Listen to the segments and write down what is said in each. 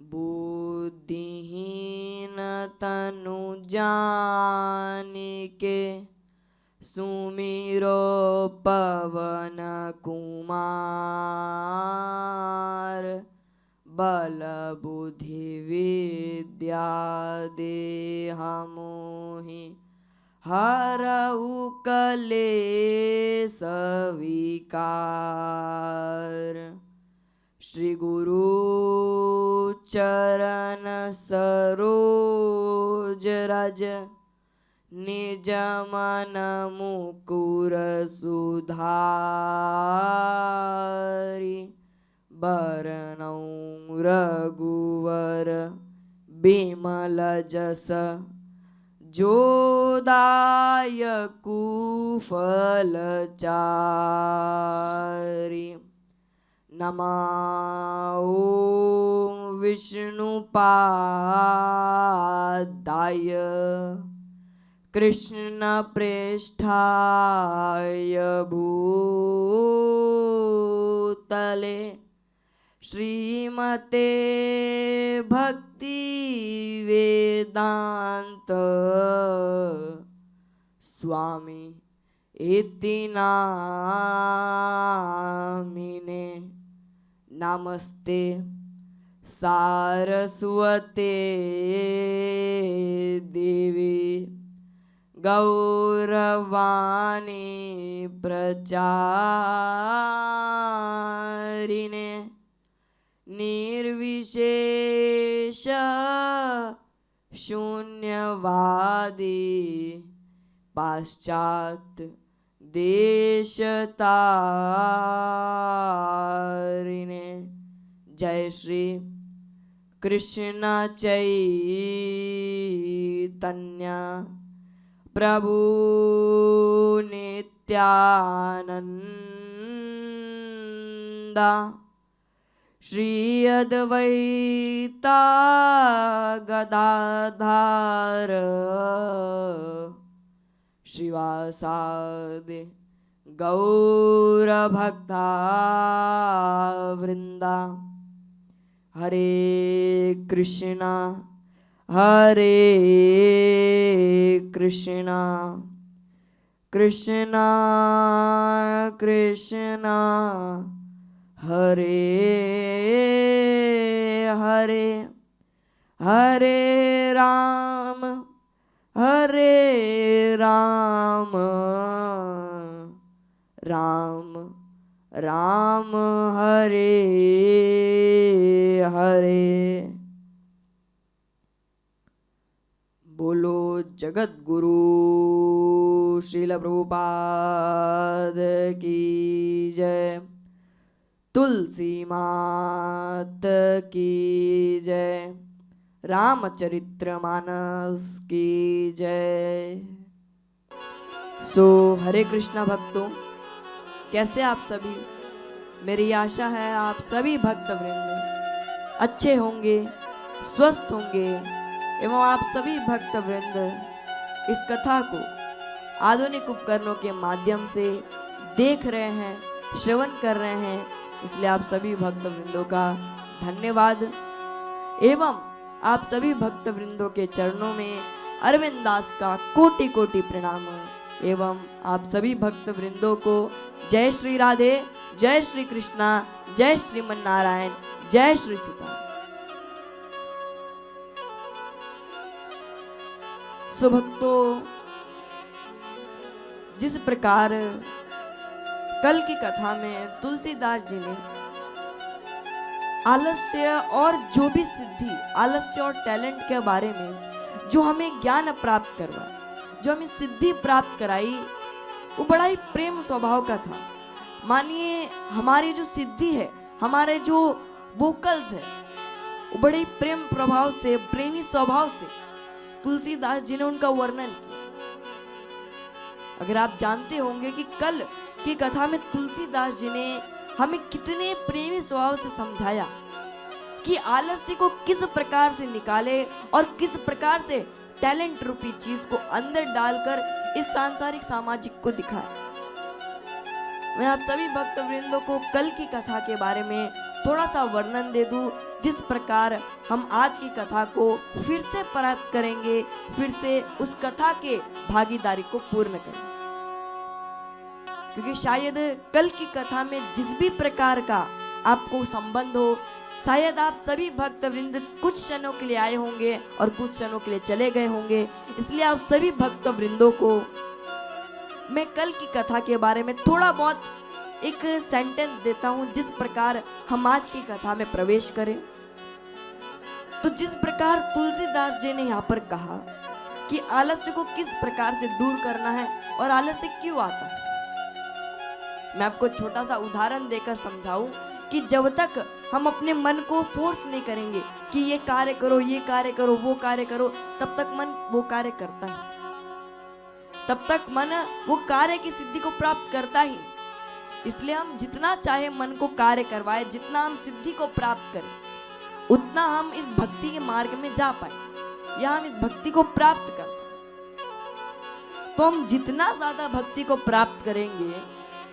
बुद्धिहीन तनु जानिके सुमिरो पवन कुमार। बल बुद्धि विद्या देह मोहि हरऊ कलेश विकार। श्री गुरु चरण सरोज रज निज मन मुकुर सुधारि। बरनउँ रघुवर बिमल जस जो दायकु फलचारि। नमो विष्णुपादाय कृष्ण प्रेष्ठाय भूतले श्रीमते भक्ति वेदांत स्वामी इति नामिने। नमस्ते सारस्वते देवी गौरवाणी प्रचारिणे। निर्विशेष शून्यवादी पाश्चात देशतारिणे। जय श्री कृष्ण चैतन्य प्रभु नित्यानंद। श्री अद्वैता गदाधर श्रीवासादि गौर भक्ता वृंदा। हरे कृष्णा कृष्णा कृष्णा हरे हरे हरे राम राम राम हरे हरे। बोलो जगत गुरु श्रील प्रभुपाद की जय। तुलसी मात की जय। रामचरितमानस की जय। सो हरे कृष्णा भक्तों, कैसे आप सभी? मेरी आशा है आप सभी भक्त वृंद अच्छे होंगे, स्वस्थ होंगे एवं आप सभी भक्त वृंद इस कथा को आधुनिक उपकरणों के माध्यम से देख रहे हैं, श्रवण कर रहे हैं। इसलिए आप सभी भक्त वृंदों का धन्यवाद एवं आप सभी भक्त वृंदों के चरणों में अरविंद दास का कोटि कोटि प्रणाम एवं आप सभी भक्त वृंदों को जय श्री राधे, जय श्री कृष्णा, जय श्रीमन नारायण, जय श्री सीता। सो भक्तों, जिस प्रकार कल की कथा में तुलसीदास जी ने आलस्य और जो भी सिद्धि, आलस्य और टैलेंट के बारे में जो हमें ज्ञान प्राप्त करवा, जो हमें सिद्धि प्राप्त कराई, वो बड़ा ही प्रेम स्वभाव का था। मानिए हमारी जो सिद्धि है, हमारे जो वोकल्स है, वो बड़े ही प्रेम प्रभाव से, प्रेमी स्वभाव से तुलसीदास जी ने उनका वर्णन किया। अगर आप जानते होंगे कि कल की कथा में तुलसीदास जी ने हमें कितने प्रेमी स्वभाव से समझाया कि आलस्य को किस प्रकार से निकाले और किस प्रकार से टैलेंट रूपी चीज को अंदर डालकर इस सांसारिक सामाजिक को दिखाए। मैं आप सभी भक्त वृंदों को कल की कथा के बारे में थोड़ा सा वर्णन दे दूं जिस प्रकार हम आज की कथा को फिर से प्राप्त करेंगे, फिर से उस कथा के भागीदारी को पूर्ण करेंगे। क्योंकि शायद कल की कथा में जिस भी प्रकार का आपको संबंध हो, शायद आप सभी भक्तवृंद कुछ क्षणों के लिए आए होंगे और कुछ क्षणों के लिए चले गए होंगे। इसलिए आप सभी भक्तवृंदों को मैं कल की कथा के बारे में थोड़ा बहुत एक सेंटेंस देता हूं, जिस प्रकार हम आज की कथा में प्रवेश करें। तो जिस प्रकार तुलसीदास जी ने यहाँ पर कहा कि आलस्य को किस प्रकार से दूर करना है और आलस्य क्यों आता है, मैं आपको छोटा सा उदाहरण देकर समझाऊं कि जब तक हम अपने मन को फोर्स नहीं करेंगे कि ये कार्य करो, ये कार्य करो, वो कार्य करो, तब तक मन वो कार्य करता है, तब तक मन वो कार्य की सिद्धि को प्राप्त करता ही। इसलिए हम जितना चाहे मन को कार्य करवाए, जितना हम सिद्धि को प्राप्त करें, उतना हम इस भक्ति के मार्ग में जा पाए या हम इस भक्ति को प्राप्त कर पाए। तो हम जितना ज्यादा भक्ति को प्राप्त करेंगे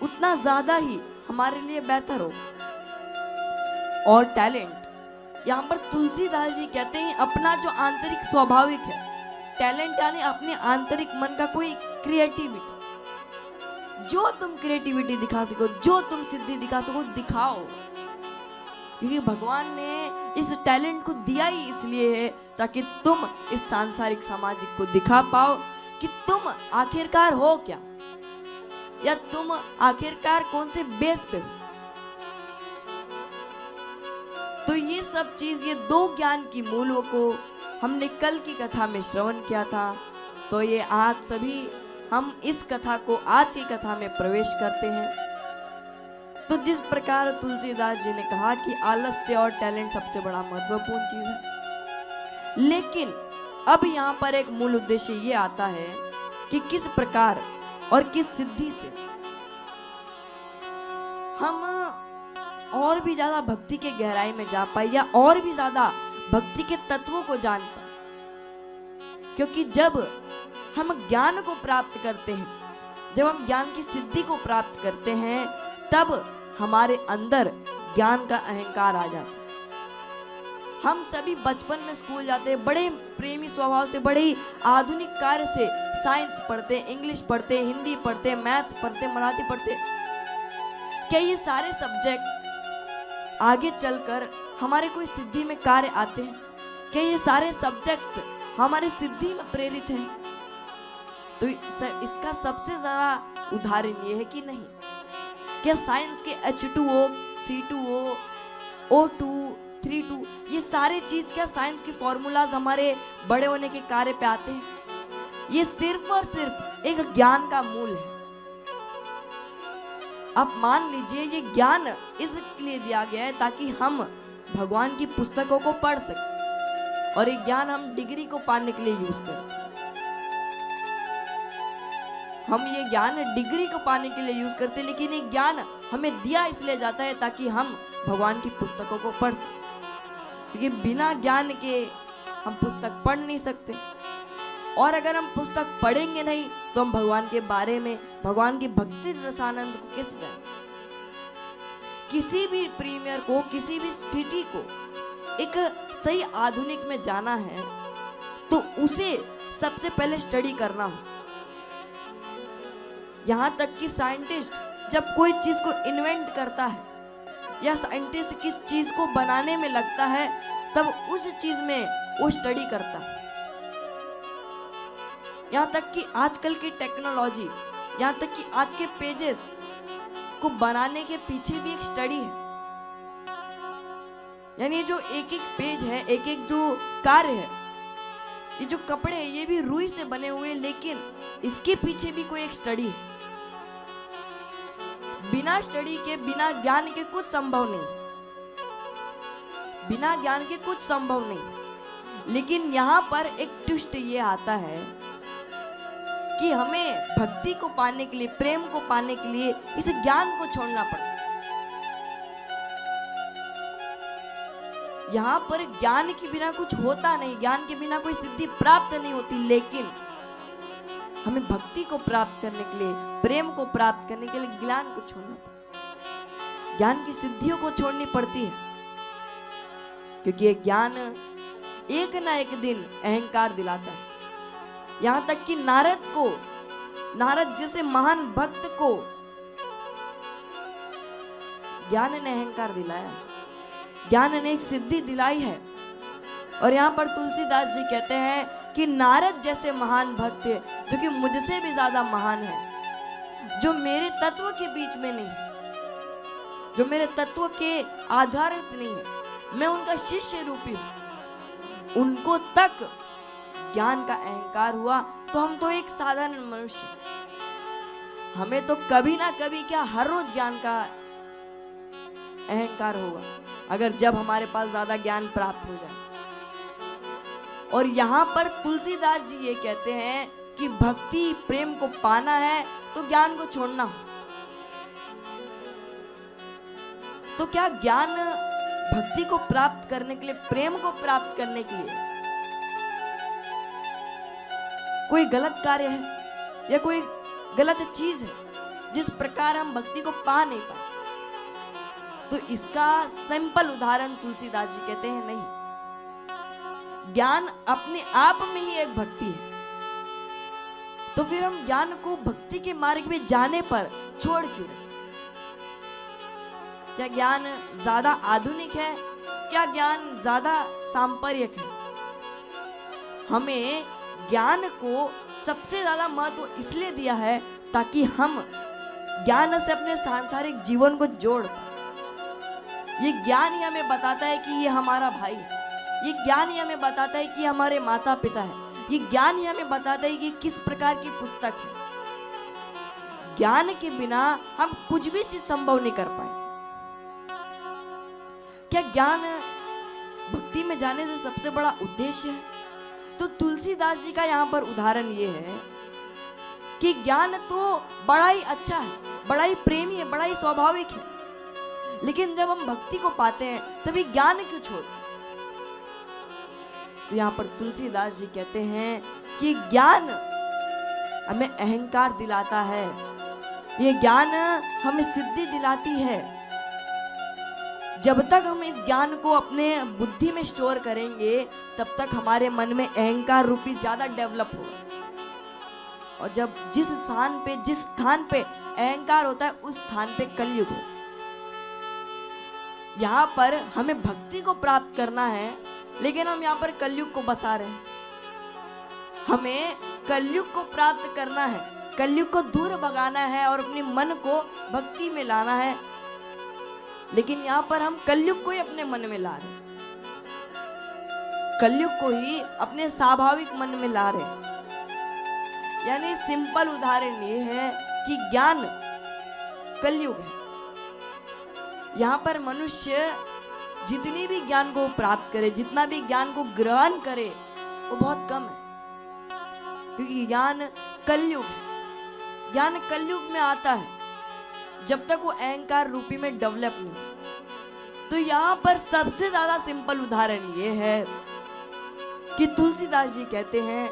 उतना ज्यादा ही हमारे लिए बेहतर हो। और टैलेंट, यहाँ पर तुलसीदास जी कहते हैं अपना जो आंतरिक स्वाभाविक है, टैलेंट यानी अपने आंतरिक मन का कोई क्रिएटिविटी, जो तुम क्रिएटिविटी दिखा सको, जो तुम सिद्धि दिखा सको, दिखाओ। क्योंकि भगवान ने इस टैलेंट को दिया ही इसलिए है ताकि तुम इस सांसारिक सामाजिक को दिखा पाओ कि तुम आखिरकार हो क्या, या तुम आखिरकार कौन से बेस पे हो। तो ये सब चीज, ये दो ज्ञान की मूलों को हमने कल की कथा में श्रवण किया था। तो ये आज सभी हम इस कथा को, आज की कथा में प्रवेश करते हैं। तो जिस प्रकार तुलसीदास जी ने कहा कि आलस्य और टैलेंट सबसे बड़ा महत्वपूर्ण चीज है, लेकिन अब यहाँ पर एक मूल उद्देश्य ये आता है कि किस प्रकार और किस सिद्धि से हम और भी ज्यादा भक्ति के गहराई में जा पाए या और भी ज्यादा भक्ति के तत्वों को जान पाए। क्योंकि जब हम ज्ञान को प्राप्त करते हैं, जब हम ज्ञान की सिद्धि को प्राप्त करते हैं, तब हमारे अंदर ज्ञान का अहंकार आ जाता है। हम सभी बचपन में स्कूल जाते हैं, बड़े प्रेमी स्वभाव से, बड़े ही आधुनिक कार्य से साइंस पढ़ते, इंग्लिश पढ़ते, हिंदी पढ़ते, मैथ्स पढ़ते, मराठी पढ़ते। क्या ये सारे सब्जेक्ट्स आगे चलकर हमारे कोई सिद्धि में कार्य आते हैं? क्या ये सारे सब्जेक्ट्स हमारी सिद्धि में प्रेरित हैं? तो इसका सबसे ज्यादा उदाहरण ये है कि नहीं। क्या साइंस के H2O, C2O, O2, 3,2 ये सारे चीज क्या साइंस के फॉर्मूलाज हमारे बड़े होने के कार्य पे आते हैं? ये सिर्फ और सिर्फ एक ज्ञान का मूल है। आप मान लीजिए ये ज्ञान इसलिए दिया गया है ताकि हम भगवान की पुस्तकों को पढ़ सकें, और ये ज्ञान हम डिग्री को पाने के लिए यूज करें। हम ये ज्ञान डिग्री को पाने के लिए यूज करते, लेकिन ये ज्ञान हमें दिया इसलिए जाता है ताकि हम भगवान की पुस्तकों को पढ़ सकें। क्योंकि बिना ज्ञान के हम पुस्तक पढ़ नहीं सकते, और अगर हम पुस्तक पढ़ेंगे नहीं तो हम भगवान के बारे में, भगवान की भक्ति रसानंद को कैसे जानेंगे? किसी भी प्रीमियर को, किसी भी स्थिति को एक सही आधुनिक में जाना है तो उसे सबसे पहले स्टडी करना हो। यहाँ तक कि साइंटिस्ट जब कोई चीज को इन्वेंट करता है या साइंटिस्ट किस चीज को बनाने में लगता है, तब उस चीज में वो स्टडी करता है। यहाँ तक कि आजकल की टेक्नोलॉजी, यहाँ तक कि आज के पेजेस को बनाने के पीछे भी एक स्टडी है। यानी जो एक एक पेज है, एक एक जो कार्य है, ये जो कपड़े हैं, ये भी रुई से बने हुए, लेकिन इसके पीछे भी कोई एक स्टडी है। बिना स्टडी के, बिना ज्ञान के कुछ संभव नहीं, बिना ज्ञान के कुछ संभव नहीं। लेकिन यहाँ पर एक ट्विस्ट ये आता है कि हमें भक्ति को पाने के लिए, प्रेम को पाने के लिए इस ज्ञान को छोड़ना पड़ता। यहाँ पर ज्ञान के बिना कुछ होता नहीं, ज्ञान के बिना कोई सिद्धि प्राप्त नहीं होती, लेकिन हमें भक्ति को प्राप्त करने के लिए, प्रेम को प्राप्त करने के लिए ज्ञान को छोड़ना पड़ता, ज्ञान की सिद्धियों को छोड़नी पड़ती है। क्योंकि ये ज्ञान एक ना एक दिन अहंकार दिलाता है। यहां तक कि नारद जैसे महान भक्त को ज्ञान ने अहंकार दिलाया, ज्ञान ने एक सिद्धि दिलाई है। और यहाँ पर तुलसीदास जी कहते हैं कि नारद जैसे महान भक्त जो कि मुझसे भी ज्यादा महान है, जो मेरे तत्व के बीच में नहीं, जो मेरे तत्व के आधारित नहीं है, मैं उनका शिष्य रूपी हूं, उनको तक ज्ञान का अहंकार हुआ, तो हम तो एक साधारण मनुष्य, हमें तो कभी ना कभी क्या हर रोज ज्ञान का अहंकार होगा, अगर जब हमारे पास ज्यादा ज्ञान प्राप्त हो जाए। और यहाँ पर तुलसीदास जी ये कहते हैं कि भक्ति प्रेम को पाना है तो ज्ञान को छोड़ना हो। तो क्या ज्ञान भक्ति को प्राप्त करने के लिए, प्रेम को प्राप्त करने के लिए कोई गलत कार्य है या कोई गलत चीज है जिस प्रकार हम भक्ति को पा नहीं पाए? तो इसका सिंपल उदाहरण तुलसीदास जी कहते हैं, नहीं, ज्ञान अपने आप में ही एक भक्ति है। तो फिर हम ज्ञान को भक्ति के मार्ग में जाने पर छोड़ क्यों रहे? क्या ज्ञान ज्यादा आधुनिक है? क्या ज्ञान ज्यादा सांप्रदायिक है? हमें ज्ञान को सबसे ज्यादा महत्व इसलिए दिया है ताकि हम ज्ञान से अपने सांसारिक जीवन को जोड़ पाए। ये ज्ञान ही हमें बताता है कि ये हमारा भाई है, ये ज्ञान ही हमें बताता है कि हमारे माता पिता है, ये ज्ञान ही हमें बताता है कि किस प्रकार की पुस्तक है। ज्ञान के बिना हम कुछ भी चीज संभव नहीं कर पाए। क्या ज्ञान भक्ति में जाने से सबसे बड़ा उद्देश्य है? तो तुलसीदास जी का यहाँ पर उदाहरण ये है कि ज्ञान तो बड़ा ही अच्छा है, बड़ा ही प्रेमी है, बड़ा ही स्वाभाविक है, लेकिन जब हम भक्ति को पाते हैं तभी ज्ञान क्यों छोड़ते? तो यहाँ पर तुलसीदास जी कहते हैं कि ज्ञान हमें अहंकार दिलाता है, ये ज्ञान हमें सिद्धि दिलाती है। जब तक हम इस ज्ञान को अपने बुद्धि में स्टोर करेंगे तब तक हमारे मन में अहंकार रूपी ज्यादा डेवलप होगा। और जब जिस स्थान पे अहंकार होता है उस स्थान पे कलयुग होता है। यहाँ पर हमें भक्ति को प्राप्त करना है, लेकिन हम यहाँ पर कलयुग को बसा रहे हैं। हमें कलयुग को प्राप्त करना है, कलयुग को दूर भगाना है और अपने मन को भक्ति में लाना है, लेकिन यहाँ पर हम कलयुग को ही अपने मन में ला रहे हैं, कलयुग को ही अपने स्वाभाविक मन में ला रहे हैं। यानी सिंपल उदाहरण ये है कि ज्ञान कलयुग है। यहाँ पर मनुष्य जितनी भी ज्ञान को प्राप्त करे, जितना भी ज्ञान को ग्रहण करे, वो बहुत कम है, क्योंकि ज्ञान कलयुग है। ज्ञान कलयुग में आता है जब तक वो अहंकार रूपी में डेवलप नहीं। तो यहाँ पर सबसे ज्यादा सिंपल उदाहरण ये है कि तुलसीदास जी कहते हैं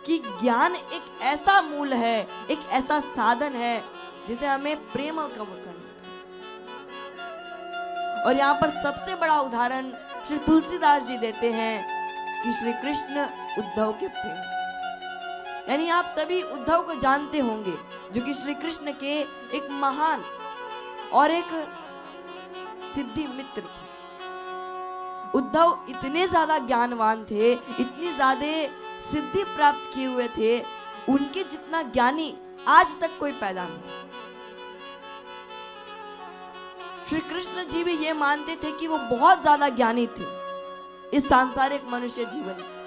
कि ज्ञान एक ऐसा मूल है, एक ऐसा साधन है जिसे हमें प्रेम करना। और यहाँ पर सबसे बड़ा उदाहरण श्री तुलसीदास जी देते हैं कि श्री कृष्ण उद्धव के प्रेम। यानी आप सभी उद्धव को जानते होंगे, जो कि श्री कृष्ण के एक महान और एक सिद्धि मित्र थे। उद्धव इतने ज्यादा ज्ञानवान थे, इतनी ज्यादा सिद्धि प्राप्त किए हुए थे, उनके जितना ज्ञानी आज तक कोई पैदा नहीं। श्री कृष्ण जी भी ये मानते थे कि वो बहुत ज्यादा ज्ञानी थे इस सांसारिक मनुष्य जीवन में।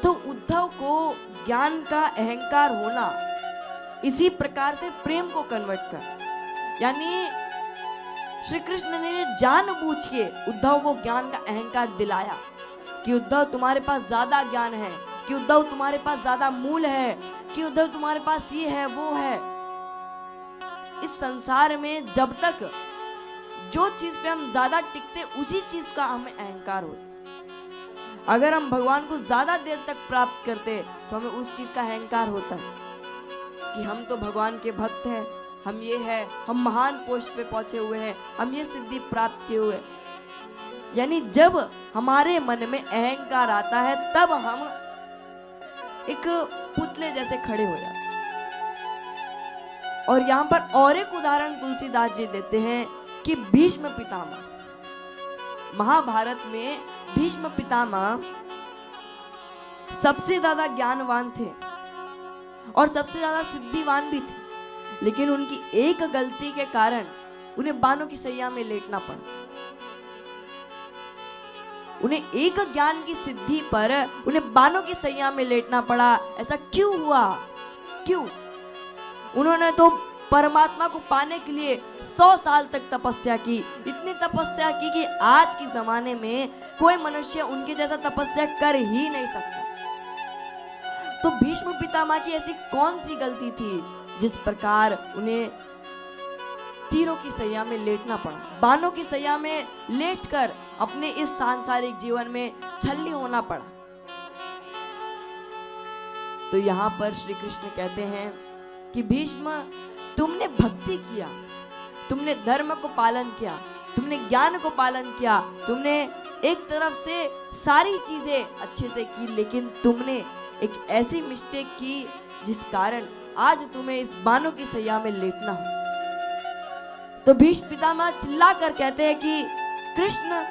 तो उद्धव को ज्ञान का अहंकार होना इसी प्रकार से प्रेम को कन्वर्ट कर, यानी श्री कृष्ण ने जानबूझ के उद्धव को ज्ञान का अहंकार दिलाया कि उद्धव तुम्हारे पास ज्यादा ज्ञान है, कि उद्धव तुम्हारे पास ज्यादा मूल है, कि उद्धव तुम्हारे पास ये है वो है। इस संसार में जब तक जो चीज पे हम ज्यादा टिकते उसी चीज का हमें अहंकार होता। अगर हम भगवान को ज्यादा देर तक प्राप्त करते तो हमें उस चीज का अहंकार होता है कि हम तो भगवान के भक्त हैं, हम ये है, हम महान पोस्ट पे पहुंचे हुए हैं, हम ये सिद्धि प्राप्त किए हुए। यानी जब हमारे मन में अहंकार आता है तब हम एक पुतले जैसे खड़े हो जाते हैं। और यहाँ पर और एक उदाहरण तुलसीदास जी देते हैं कि भीष्म पितामह, महाभारत में भीष्म पितामह सबसे ज्यादा ज्ञानवान थे और सबसे ज्यादा सिद्धिवान भी थे, लेकिन उनकी एक गलती के कारण उन्हें बाणों की सैया में लेटना पड़ा। उन्हें एक ज्ञान की सिद्धि पर उन्हें बाणों की सैया में लेटना पड़ा। ऐसा क्यों हुआ? क्यों? उन्होंने तो परमात्मा को पाने के लिए 100 साल तक तपस्या की, इतनी तपस्या की कि आज के जमाने में कोई मनुष्य उनके जैसा तपस्या कर ही नहीं सकता। तो भीष्म पितामह की ऐसी कौन सी गलती थी जिस प्रकार उन्हें तीरों की सैया में लेटना पड़ा, बाणों की सैया में लेटकर अपने इस सांसारिक जीवन में छल्ली होना पड़ा? तो यहाँ पर श्री कृष्ण कहते हैं कि भीष्म, तुमने भक्ति किया, तुमने धर्म को पालन किया, तुमने ज्ञान को पालन किया, तुमने एक तरफ से सारी चीजें अच्छे से की, लेकिन तुमने एक ऐसी मिस्टेक की जिस कारण आज तुम्हें इस बाणों की सैया में लेटना हो। तो भीष्म पितामह चिल्लाकर कहते हैं कि कृष्ण,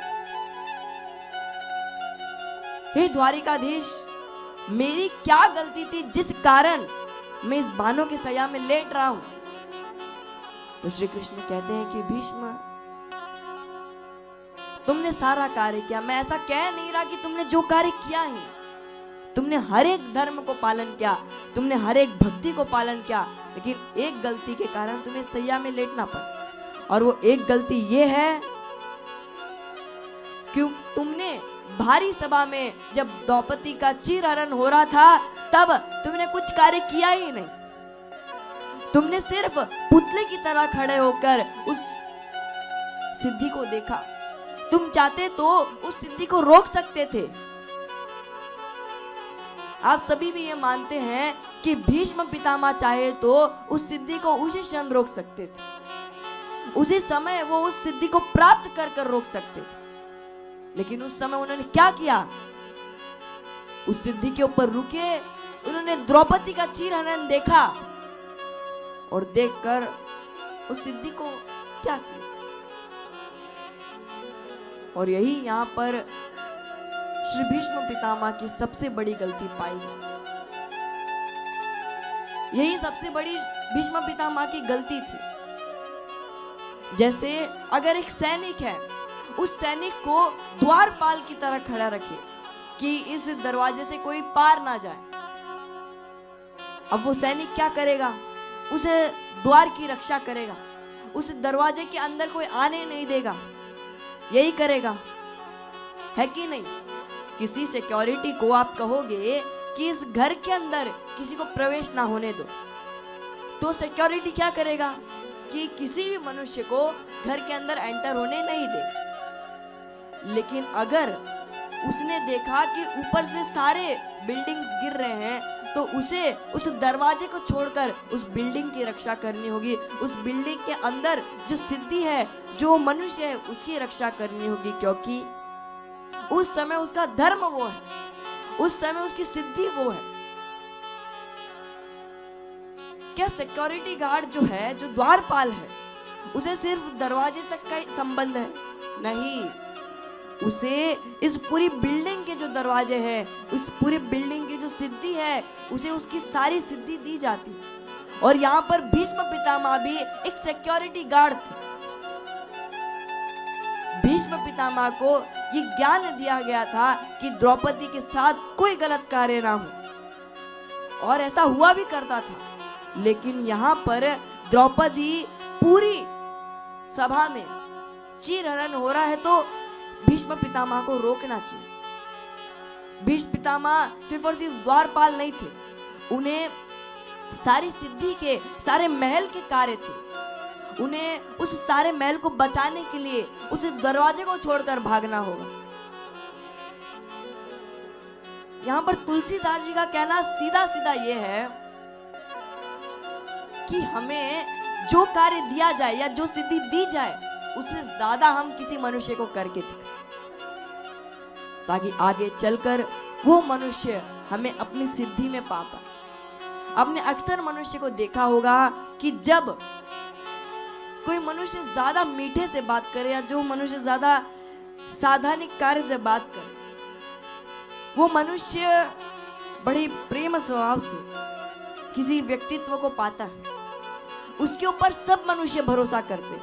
हे द्वारिकाधीश, मेरी क्या गलती थी जिस कारण मैं इस बाणों की सैया में लेट रहा हूं? तो श्री कृष्ण कहते हैं कि भीष्म, तुमने सारा कार्य किया, मैं ऐसा कह नहीं रहा कि तुमने जो कार्य किया है, तुमने हर एक धर्म को पालन किया, तुमने हर एक भक्ति को पालन किया, लेकिन एक गलती के कारण तुम्हें सैया में लेटना पड़ा। और वो एक गलती ये है कि तुमने भारी सभा में जब द्रौपदी का चीरहरण हो रहा था तब तुमने कुछ कार्य किया ही नहीं। तुमने सिर्फ पुतले की तरह खड़े होकर उस सिद्धि को देखा। तुम चाहते तो उस सिद्धि को रोक सकते थे। आप सभी भी ये मानते हैं कि भीष्म पितामह चाहे तो उस सिद्धि को उसी क्षण रोक सकते थे, उसी समय वो उस सिद्धि को प्राप्त कर कर रोक सकते थे, लेकिन उस समय उन्होंने क्या किया? उस सिद्धि के ऊपर रुके, उन्होंने द्रौपदी का चीरहरण देखा और देखकर उस सिद्धि को क्या किया। और यही यहाँ पर श्री भीष्म पितामह की सबसे बड़ी गलती पाई है। यही सबसे बड़ी भीष्म पितामह की गलती थी। जैसे अगर एक सैनिक है, उस सैनिक को द्वारपाल की तरह खड़ा रखे कि इस दरवाजे से कोई पार ना जाए। अब वो सैनिक क्या करेगा? उस द्वार की रक्षा करेगा, उस दरवाजे के अंदर कोई आने नहीं देगा, यही करेगा, है कि नहीं? किसी सिक्योरिटी को आप कहोगे कि इस घर के अंदर किसी को प्रवेश ना होने दो, तो सिक्योरिटी क्या करेगा कि किसी भी मनुष्य को घर के अंदर एंटर होने नहीं दे। लेकिन अगर उसने देखा कि ऊपर से सारे बिल्डिंग्स गिर रहे हैं, तो उसे उस दरवाजे को छोड़कर उस बिल्डिंग की रक्षा करनी होगी। उस बिल्डिंग के अंदर जो सिद्धि है, जो मनुष्य है, उसकी रक्षा करनी होगी, क्योंकि उस समय उसका धर्म वो है, उस समय उसकी सिद्धि वो है। क्या सिक्योरिटी गार्ड जो है, जो द्वारपाल है, उसे सिर्फ दरवाजे तक का संबंध है? नहीं, उसे इस पूरी बिल्डिंग के जो दरवाजे हैं, उस पूरी बिल्डिंग की जो सिद्धि है, उसे उसकी सारी सिद्धि दी जाती है। और यहाँ पर भीष्म पितामह भी एक सिक्योरिटी गार्ड थे। भीष्म पितामह को ये ज्ञान दिया गया था कि द्रौपदी के साथ कोई गलत कार्य ना हो, और ऐसा हुआ भी करता था। लेकिन यहाँ पर द्रौपदी पूरी सभा में चीरहरण हो रहा है तो भीष्म पितामह को रोकना चाहिए। भीष्म पितामह सिर्फ और सिर्फ द्वारपाल नहीं थे, उन्हें सारी सिद्धि के, सारे महल के कार्य थे। उन्हें उस सारे महल को बचाने के लिए उस दरवाजे को छोड़कर भागना होगा। यहाँ पर तुलसीदास जी का कहना सीधा सीधा ये है कि हमें जो कार्य दिया जाए या जो सिद्धि दी जाए उससे ज्यादा हम किसी मनुष्य को करके दिखाएं, ताकि आगे चलकर वो मनुष्य हमें अपनी सिद्धि में पा पाए। आपने अक्सर मनुष्य को देखा होगा कि जब कोई मनुष्य ज्यादा मीठे से बात करे या जो मनुष्य ज्यादा साधारण कार्य से बात करे, वो मनुष्य बड़े प्रेम स्वभाव से किसी व्यक्तित्व को पाता है, उसके ऊपर सब मनुष्य भरोसा करते।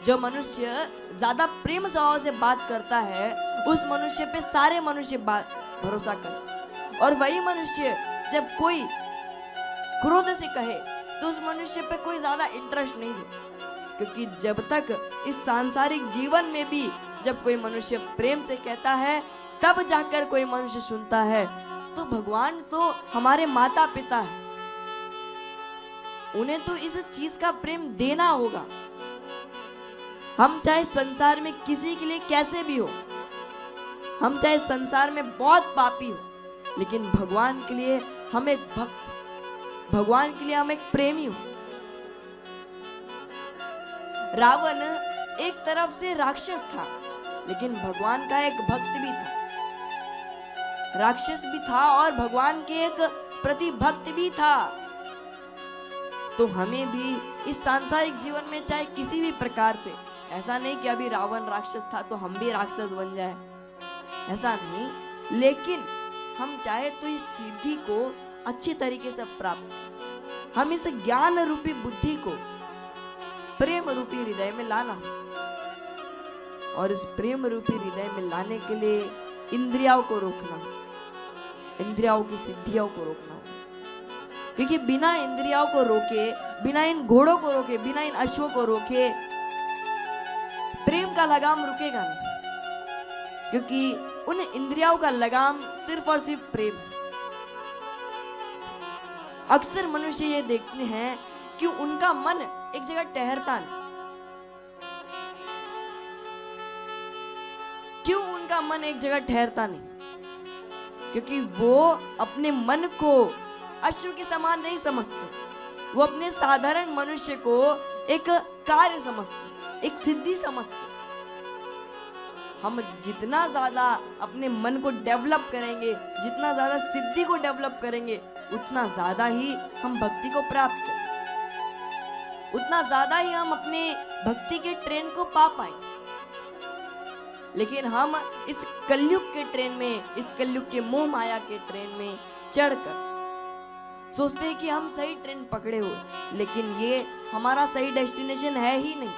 जो मनुष्य ज्यादा प्रेम स्वभाव से बात करता है उस मनुष्य पे सारे मनुष्य भरोसा करते, और वही मनुष्य जब कोई क्रोध से कहे तो उस मनुष्य पे कोई ज्यादा इंटरेस्ट नहीं है, क्योंकि जब तक इस सांसारिक जीवन में भी जब कोई मनुष्य प्रेम से कहता है तब जाकर कोई मनुष्य सुनता है। तो भगवान तो हमारे माता पिता है, उन्हें तो इस चीज का प्रेम देना होगा। हम चाहे संसार में किसी के लिए कैसे भी हो, हम चाहे संसार में बहुत पापी हो, लेकिन भगवान के लिए हम एक भक्त, भगवान के लिए हम एक प्रेमी हो। रावण एक तरफ से राक्षस था, लेकिन भगवान का एक भक्त भी था। राक्षस भी था और भगवान के एक प्रति भक्त भी था। तो हमें भी इस सांसारिक जीवन में चाहे किसी भी प्रकार से, ऐसा नहीं कि अभी रावण राक्षस था तो हम भी राक्षस बन जाए, ऐसा नहीं, लेकिन हम चाहे तो इस सिद्धि को अच्छी तरीके से प्राप्त, हम इस ज्ञान रूपी बुद्धि को प्रेम रूपी हृदय में लाना, और इस प्रेम रूपी हृदय में लाने के लिए इंद्रियों को रोकना, इंद्रियों की सिद्धियों को रोकना, क्योंकि बिना इंद्रियों को रोके, बिना इन घोड़ों को रोके, बिना इन अश्वों को रोके प्रेम का लगाम रुकेगा नहीं, क्योंकि उन इंद्रियों का लगाम सिर्फ और सिर्फ प्रेम। अक्सर मनुष्य ये देखते हैं कि उनका मन एक जगह ठहरता नहीं। क्यों उनका मन एक जगह ठहरता नहीं? क्योंकि वो अपने मन को अश्व के समान नहीं समझते, वो अपने साधारण मनुष्य को एक कार्य समझते, एक सिद्धि समझते। हम जितना ज्यादा अपने मन को डेवलप करेंगे, जितना ज्यादा सिद्धि को डेवलप करेंगे, उतना ज्यादा ही हम भक्ति को प्राप्त करेंगे, उतना ज्यादा ही हम अपने भक्ति के ट्रेन को पा पाएंगे। लेकिन हम इस कलयुग के ट्रेन में, इस कलयुग के मोह माया के ट्रेन में चढ़कर सोचते हैं कि हम सही ट्रेन पकड़े हुए, लेकिन ये हमारा सही डेस्टिनेशन है ही नहीं।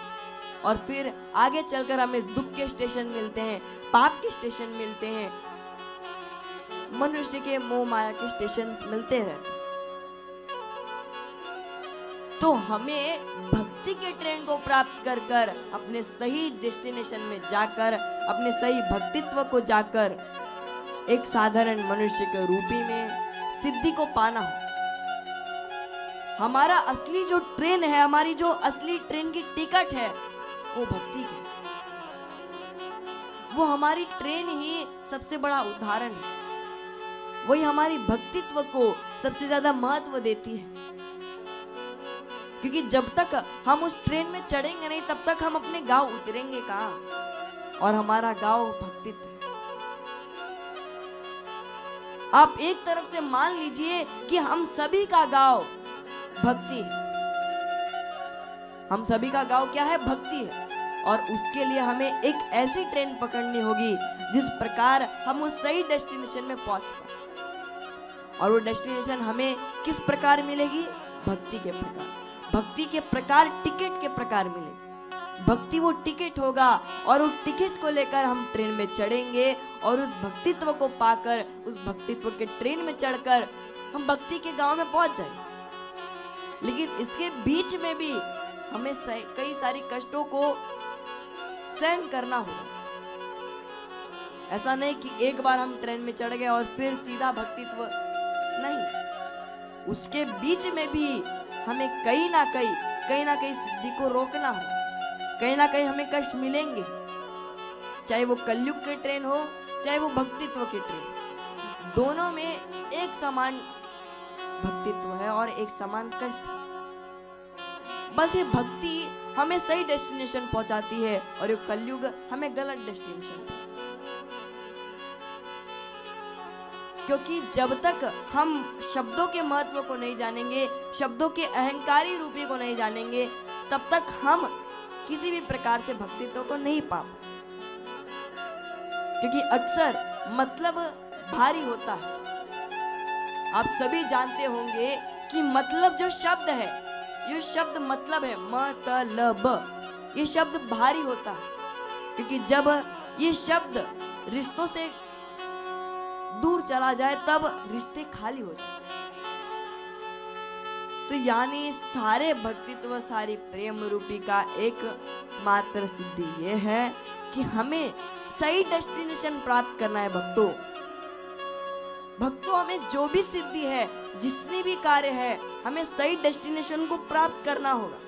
और फिर आगे चलकर हमें दुख के स्टेशन मिलते हैं, पाप के स्टेशन मिलते हैं, मनुष्य के मोह माया के स्टेशन मिलते रहते। तो हमें भक्ति के ट्रेन को प्राप्त कर कर अपने सही डेस्टिनेशन में जाकर, अपने सही भक्तित्व को जाकर एक साधारण मनुष्य के रूपी में सिद्धि को पाना हो। हमारा असली जो ट्रेन है, हमारी जो असली ट्रेन की टिकट है, वो भक्ति है। वो हमारी ट्रेन ही सबसे बड़ा उदाहरण है, वही हमारी भक्तित्व को सबसे ज्यादा महत्व देती है। क्योंकि जब तक हम उस ट्रेन में चढ़ेंगे नहीं, तब तक हम अपने गांव उतरेंगे कहां? और हमारा गांव भक्तित्व है। आप एक तरफ से मान लीजिए कि हम सभी का गांव भक्ति है, हम सभी का गांव क्या है? भक्ति है। और उसके लिए हमें एक ऐसी ट्रेन पकड़नी होगी जिस प्रकार हम उस सही डेस्टिनेशन में पहुंच पाए। और वो डेस्टिनेशन हमें किस प्रकार मिलेगी? भक्ति के प्रकार, भक्ति के प्रकार, टिकट के प्रकार मिलेगी। भक्ति वो टिकट होगा, और उस टिकट को लेकर हम ट्रेन में चढ़ेंगे, और उस भक्तित्व को पाकर, उस भक्तित्व के ट्रेन में चढ़कर हम भक्ति के गांव में पहुंच जाएंगे। लेकिन इसके बीच में भी हमें कई सारी कष्टों को सहन करना होगा। ऐसा नहीं कि एक बार हम ट्रेन में चढ़ गए और फिर सीधा भक्तित्व, नहीं, उसके बीच में भी हमें कहीं ना कहीं सिद्धि को रोकना हो। कहीं ना कहीं हमें कष्ट मिलेंगे, चाहे वो कलयुग के ट्रेन हो, चाहे वो भक्तित्व के ट्रेन, दोनों में एक समान भक्तित्व है और एक समान कष्ट। बस ये भक्ति हमें सही डेस्टिनेशन पहुंचाती है और ये कलयुग हमें गलत डेस्टिनेशन। क्योंकि जब तक हम शब्दों के महत्व को नहीं जानेंगे, शब्दों के अहंकारी रूपी को नहीं जानेंगे, तब तक हम किसी भी प्रकार से भक्तित्व को नहीं पा पाएंगे। क्योंकि अक्सर मतलब भारी होता है। आप सभी जानते होंगे कि मतलब जो शब्द है, ये शब्द मतलब है मतलब, ये शब्द भारी होता है। क्योंकि जब ये शब्द रिश्तों से दूर चला जाए तब रिश्ते खाली हो जाते। तो यानी सारे भक्तित्व, सारी प्रेम रूपी का एक मात्र सिद्धि ये है कि हमें सही डेस्टिनेशन प्राप्त करना है। भक्तों हमें जो भी सिद्धि है, जितनी भी कार्य है, हमें सही डेस्टिनेशन को प्राप्त करना होगा।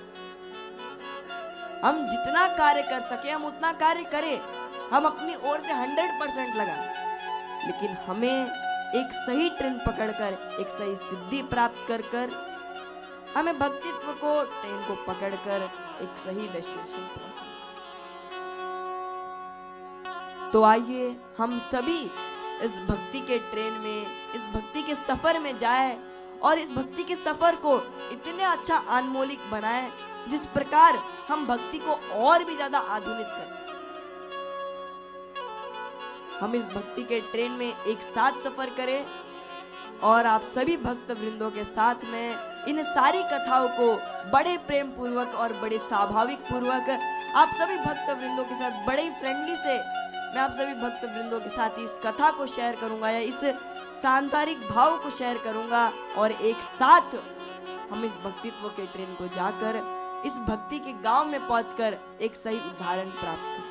हम जितना कार्य कर सके हम उतना कार्य करें, हम अपनी ओर से 100% लगाएं, लेकिन हमें एक सही ट्रेन पकड़कर, एक सही सिद्धि प्राप्त कर हमें भक्तित्व को, ट्रेन को पकड़कर एक सही डेस्टिनेशन पहुंचना। तो आइए हम सभी इस भक्ति के ट्रेन में, इस भक्ति के सफर में जाए और इस भक्ति के सफर को इतने अच्छा अनमोलिक बनाए जिस प्रकार हम भक्ति को और भी ज्यादा आधुनिक करें। हम इस भक्ति के ट्रेन में एक साथ सफर करें और आप सभी भक्त वृंदों के साथ में इन सारी कथाओं को बड़े प्रेम पूर्वक और बड़े स्वाभाविक पूर्वक आप सभी भक्त वृंदों के साथ बड़े फ्रेंडली से मैं आप सभी भक्त वृंदों के साथ इस कथा को शेयर करूंगा या इस सांसारिक भाव को शेयर करूंगा और एक साथ हम इस भक्तित्व के ट्रेन को जाकर इस भक्ति के गांव में पहुंचकर एक सही उदाहरण प्राप्त करें।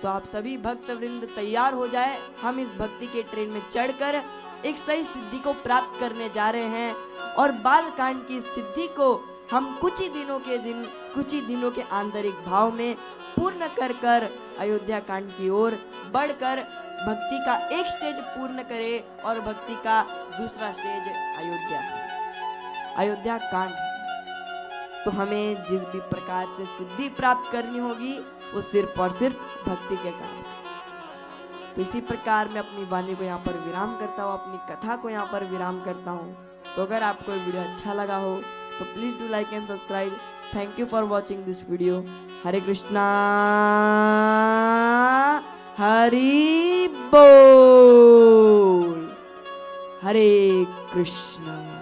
तो आप सभी भक्त वृंद तैयार हो जाए, हम इस भक्ति के ट्रेन में चढ़कर एक सही सिद्धि को प्राप्त करने जा रहे हैं और बाल कांड की सिद्धि को हम कुछ ही दिनों के आंतरिक भाव में पूर्ण कर अयोध्या कांड की ओर बढ़कर भक्ति का एक स्टेज पूर्ण करें और भक्ति का दूसरा स्टेज अयोध्या कांड। तो हमें जिस भी प्रकार से सिद्धि प्राप्त करनी होगी वो सिर्फ और सिर्फ भक्ति के कारण। तो इसी प्रकार मैं अपनी वाणी को यहाँ पर विराम करता हूँ, अपनी कथा को यहाँ पर विराम करता हूँ। तो अगर आपको ये वीडियो अच्छा लगा हो तो please do like and subscribe. Thank you for watching this video. Hare Krishna, Hari बोल, हरे कृष्णा।